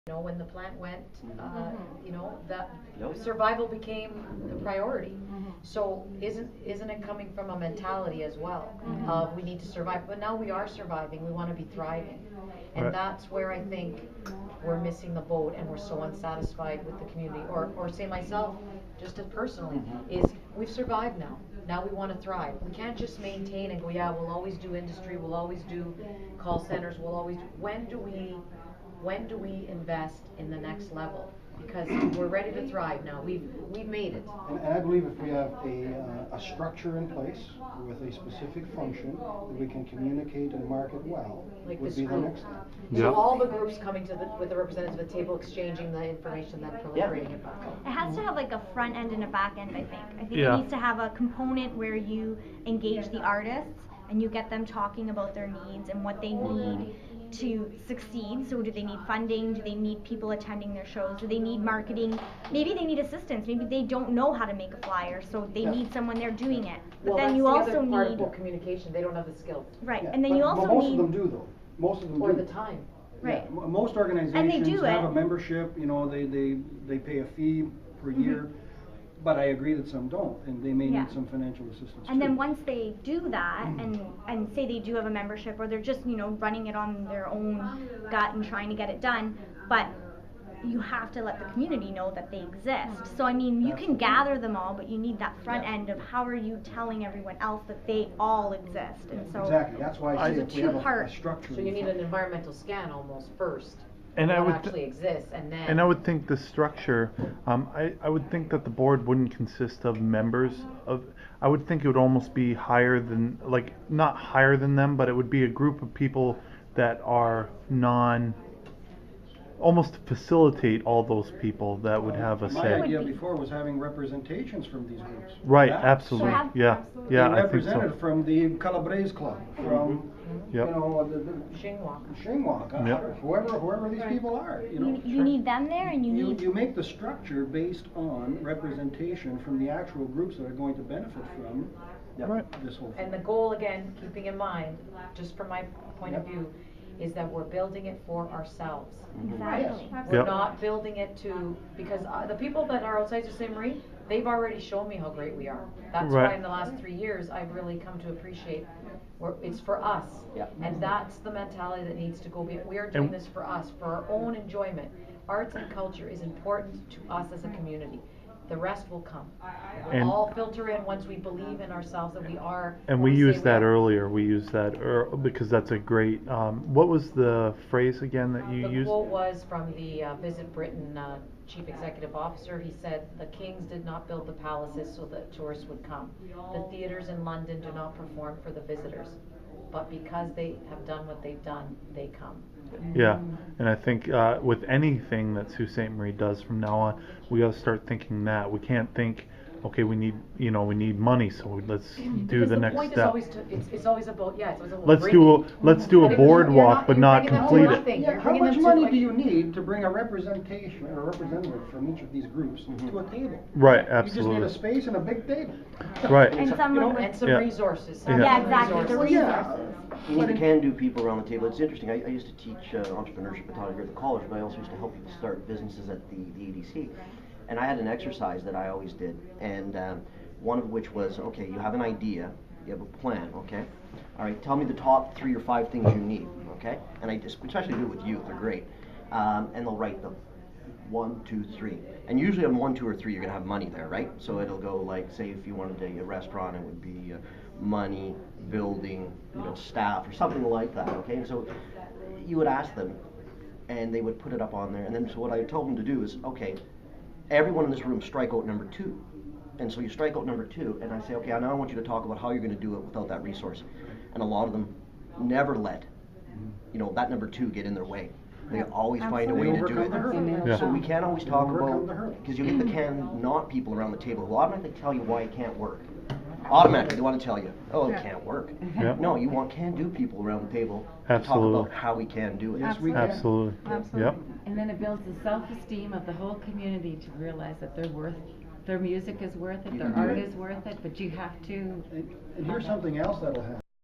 You know, when the plant went, you know, that Yep. survival became the priority. So isn't it coming from a mentality as well of we need to survive? But now we are surviving. We want to be thriving, and Right. that's where I think we're missing the boat, and we're so unsatisfied with the community. Or say myself, just as personally, is we've survived now. Now we want to thrive. We can't just maintain and go, yeah, we'll always do industry, we'll always do call centers, we'll always do. When do we invest in the next level? Because we're ready to thrive now. We've made it. And I believe if we have a structure in place with a specific function that we can communicate and market well, Like would this be the group. next step. So Yep. all the groups coming to with the representatives of the table, exchanging the information, then proliferating it back out. It has to have like a front end and a back end, I think. I think Yeah. it needs to have a component where you engage the artists and you get them talking about their needs and what they need to succeed. So do they need funding? Do they need people attending their shows? Do they need marketing? Maybe they need assistance. Maybe they don't know how to make a flyer, so they need someone there doing it. But Well, then that's you the also other part need about communication. They don't have the skills right, Yeah, and then you also but most need of them do though. Most of them or do. the time. right. Yeah, most organizations do have it. a membership, you know, they pay a fee per year, but I agree that some don't, and they may Yeah. need some financial assistance And too. then once they do that, and say they do have a membership, or they're just, you know, running it on their own gut and trying to get it done, but you have to let the community know that they exist. So I mean, you can gather them all, but you need that front end of how are you telling everyone else that they all exist. And so Exactly, that's why I say It's if a we have a two-part. structure. So you need an environmental scan almost first. And I what would actually exists, and then. And I would think the structure, I would think that the board wouldn't consist of members of, I would think it would almost be higher than, like, not higher than them, but it would be a group of people that are almost to facilitate all those people that would have a My say. idea before was having representations from these groups. Right, Yeah. absolutely, Sure. yeah, yeah, They I think represented so. from the Calabrese Club, from, you Yep. know, the Shingwalk. Shingwalk, Yep. whoever these people are, you know. you need them there, and you You, need you make the structure based on representation from the actual groups that are going to benefit from Right. this whole thing. And the goal, again, keeping in mind, just from my point of view, is that we're building it for ourselves. exactly. We're Yep. not building it to, because the people that are outside Sault Ste. Marie, they've already shown me how great we are. That's Right. why in the last 3 years, I've really come to appreciate, it's for us. Yeah. And that's the mentality that needs to go, we are doing And- this for us, for our own enjoyment. Arts and culture is important to us as a community. The rest will come. And- We'll all filter in once we believe in ourselves that we are. And what we say used that are. earlier, we used that because that's a great, what was the phrase again that you The used? quote was from the Visit Britain Chief Executive Officer. He said, "The kings did not build the palaces so that tourists would come. The theaters in London do not perform for the visitors. But because they have done what they've done, they come." Yeah, and I think with anything that Sault Ste. Marie does from now on, we got to start thinking that. We can't think, okay, we need money, so let's do Because the the next point is step. always it's always about, it's always about Let's bringing. do a And if you're boardwalk, but you're not bringing them to complete it. nothing. Yeah, You're how bringing much them to, money like- do you need to bring a representation or a representative from each of these groups to a table? Right, You just need absolutely. a space and a big table. Right. And You someone know, And some Yeah. resources. Yeah. Yeah, exactly, the Resources. resources. You need the can-do people around the table. It's interesting. I used to teach entrepreneurship. I taught it here at the college, but I also used to help people start businesses at the EDC. And I had an exercise that I always did, and one of which was, okay, you have an idea, you have a plan, okay? All right, tell me the top 3 or 5 things you need, okay? And I just, especially do it with youth, they're great. And they'll write them. 1, 2, 3. And usually on 1, 2, or 3, you're gonna have money there, right? So it'll go like, say if you wanted a restaurant, it would be money, building, staff, or something like that, okay? And so you would ask them, and they would put it up on there. And then so what I told them to do is, okay, everyone in this room strike out number 2. And so you strike out number 2, and I say, okay, now I want you to talk about how you're gonna do it without that resource. And a lot of them never let, that number 2 get in their way. They always find a way to do Overcome it. the hurdle. Yeah. So we can't always talk Overcome the about, hurdle. because you get the can-not people around the table who automatically tell you why it can't work. Automatically, they want to tell you, oh, it can't work. Yep. No, you want can-do people around the table to talk Absolutely. about how we can do it. Yes, we can. Absolutely. Yep. And then it builds the self-esteem of the whole community to realize that their music is worth it, You their can do art it. is worth it, but you have to. And here's something else that'll happen.